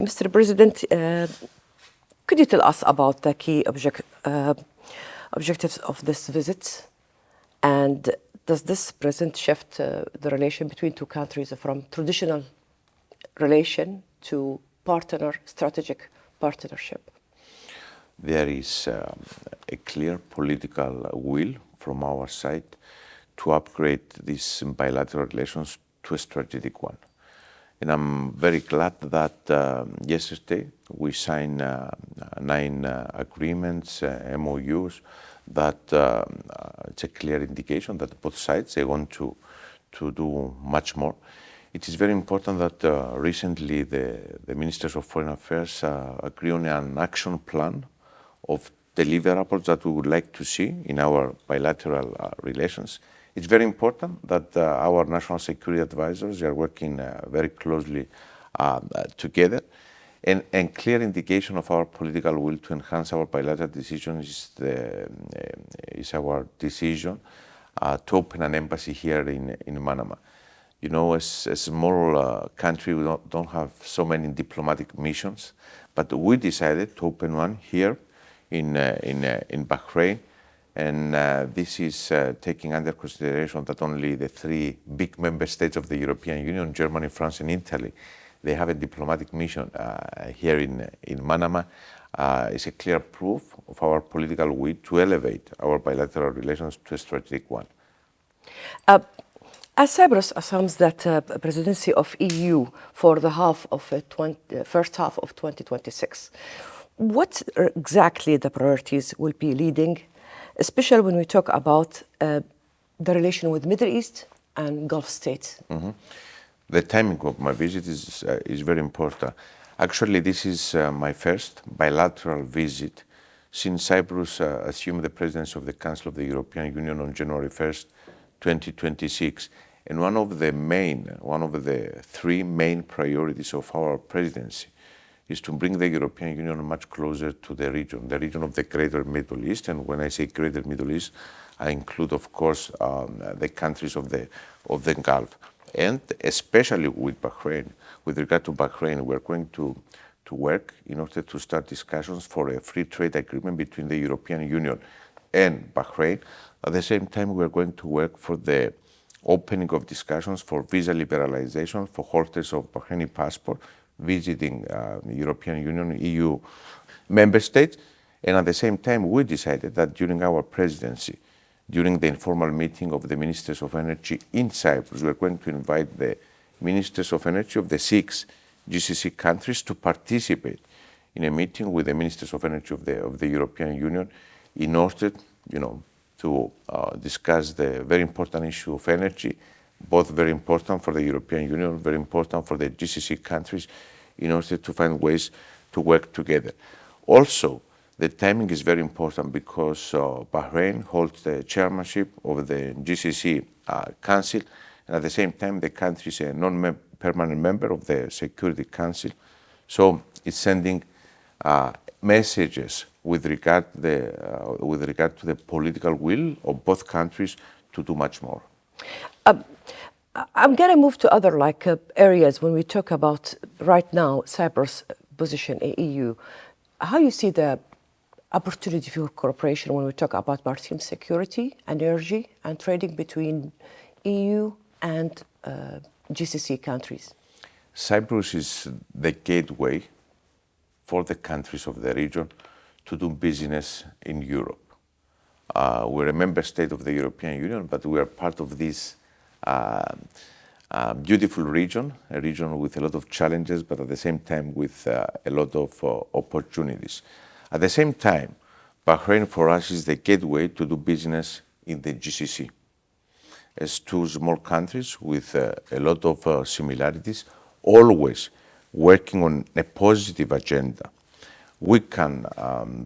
Mr. President, could you tell us about the key objectives of this visit? And does this present shift the relation between two countries from traditional relation to strategic partnership? There is a clear political will from our side to upgrade these bilateral relations to a strategic one. And I'm very glad that yesterday we signed 9 agreements, MOUs, that it's a clear indication that both sides, they want to do much more. It is very important that recently the Ministers of Foreign Affairs agree on an action plan of deliverables that we would like to see in our bilateral relations. It's very important that our national security advisors are working very closely together. And clear indication of our political will to enhance our bilateral decisions is our decision to open an embassy here in Manama. You know, as a small country, we don't have so many diplomatic missions, but we decided to open one here in Bahrain. And this is taking under consideration that only the 3 big member states of the European Union, Germany, France, and Italy, they have a diplomatic mission here in Manama. It's a clear proof of our political will to elevate our bilateral relations to a strategic one. As Cyprus assumes that presidency of EU for the first half of 2026, what exactly the priorities will be leading, especially when we talk about the relation with Middle East and Gulf states? Mm-hmm. The timing of my visit is very important. Actually, this is my first bilateral visit since Cyprus assumed the presidency of the Council of the European Union on January 1st, 2026. And one of the 3 main priorities of our presidency is to bring the European Union much closer to the region of the Greater Middle East. And when I say Greater Middle East, I include, of course, the countries of the Gulf. And especially with Bahrain, with regard to Bahrain, we're going to work in order to start discussions for a free trade agreement between the European Union and Bahrain. At the same time, we're going to work for the opening of discussions for visa liberalization for holders of Bahraini passport visiting the European Union, EU member states. And at the same time, we decided that during our presidency, during the informal meeting of the Ministers of Energy in Cyprus, we are going to invite the Ministers of Energy of the 6 GCC countries to participate in a meeting with the Ministers of Energy of the European Union in order, to discuss the very important issue of energy, both very important for the European Union, very important for the GCC countries, in order to find ways to work together. Also, the timing is very important because Bahrain holds the chairmanship of the GCC Council, and at the same time, the country is a non-permanent member of the Security Council. So it's sending messages with regard to the political will of both countries to do much more. I'm going to move to other areas when we talk about right now Cyprus' position in EU. How you see the opportunity for cooperation when we talk about maritime security, energy, and trading between EU and GCC countries? Cyprus is the gateway for the countries of the region to do business in Europe. We're a member state of the European Union, but we are part of this beautiful region, a region with a lot of challenges, but at the same time with a lot of opportunities. At the same time, Bahrain for us is the gateway to do business in the GCC. As 2 small countries with a lot of similarities, always working on a positive agenda, we can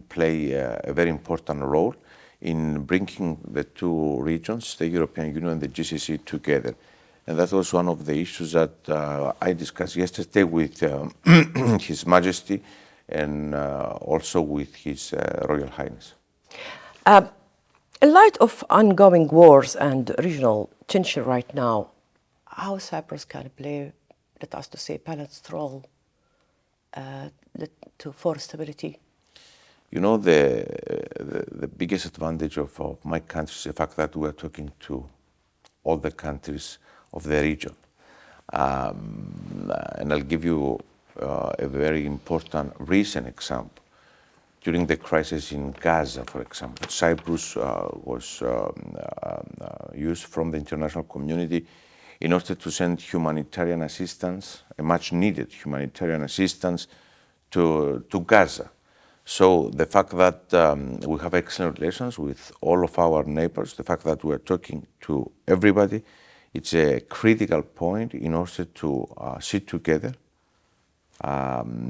play a very important role in bringing the 2 regions, the European Union and the GCC, together. And that was one of the issues that I discussed yesterday with His Majesty and also with His Royal Highness. In light of ongoing wars and regional tension right now, how Cyprus can play, let us to say, balanced role for stability? You know, the biggest advantage of my country is the fact that we are talking to all the countries of the region. And I'll give you a very important recent example. During the crisis in Gaza, for example, Cyprus was used from the international community in order to send humanitarian assistance, a much needed humanitarian assistance to Gaza. So the fact that we have excellent relations with all of our neighbors, the fact that we are talking to everybody, it's a critical point in order to sit together,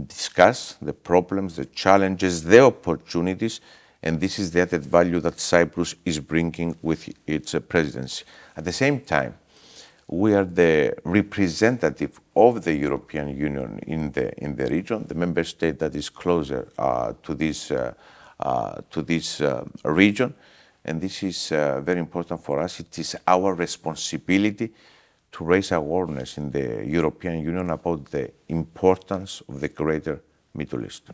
discuss the problems, the challenges, the opportunities, and this is the added value that Cyprus is bringing with its presidency. At the same time, we are the representative of the European Union in the region, the member state that is closer to this region, and this is very important for us. It is our responsibility to raise awareness in the European Union about the importance of the greater Middle East.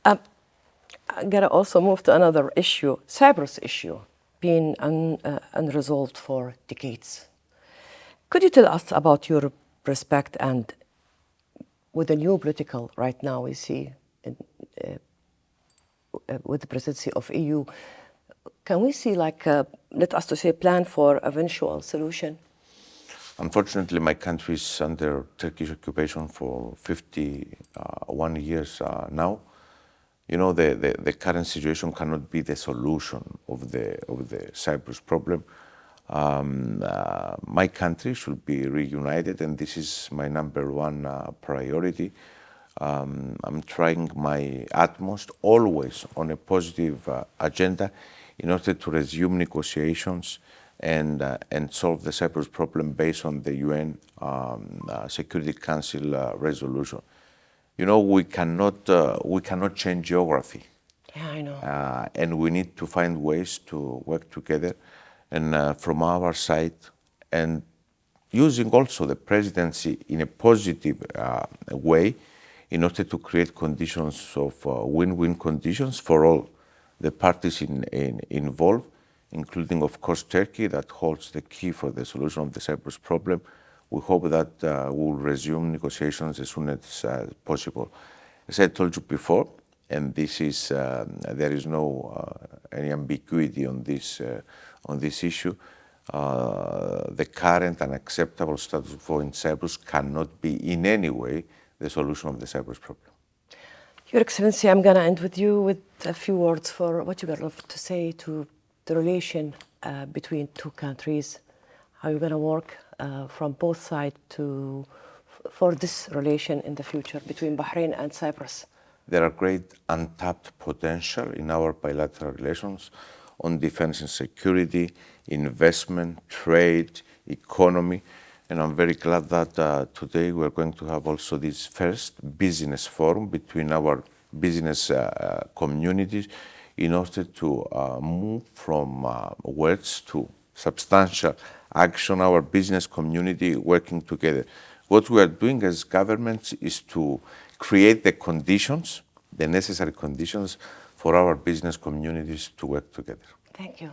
I'm going to also move to another issue, Cyprus issue, being unresolved for decades. Could you tell us about your perspective, and with the new political right now we see with the presidency of EU, can we see like, let us to say, plan for eventual solution? Unfortunately, my country is under Turkish occupation for 51 years now. You know, the current situation cannot be the solution of the Cyprus problem. My country should be reunited, and this is my #1 priority. I'm trying my utmost, always on a positive agenda, in order to resume negotiations and solve the Cyprus problem based on the UN Security Council resolution. You know, we cannot change geography. Yeah, I know. And we need to find ways to work together, and from our side, and using also the presidency in a positive way, in order to create conditions of win-win conditions for all the parties involved, including, of course, Turkey, that holds the key for the solution of the Cyprus problem. We hope that we'll resume negotiations as soon as possible. As I told you before, and this is there is no any ambiguity on this issue. The current unacceptable status quo in Cyprus cannot be in any way the solution of the Cyprus problem. Your Excellency, I'm going to end with you with a few words for what you would love to say to the relation between two countries, how you're going to work from both sides for this relation in the future between Bahrain and Cyprus. There are great untapped potential in our bilateral relations on defense and security, investment, trade, economy, and I'm very glad that today we're going to have also this first business forum between our business communities in order to move from words to substantial action, our business community working together. What we are doing as governments is to create the conditions, the necessary conditions for our business communities to work together. Thank you.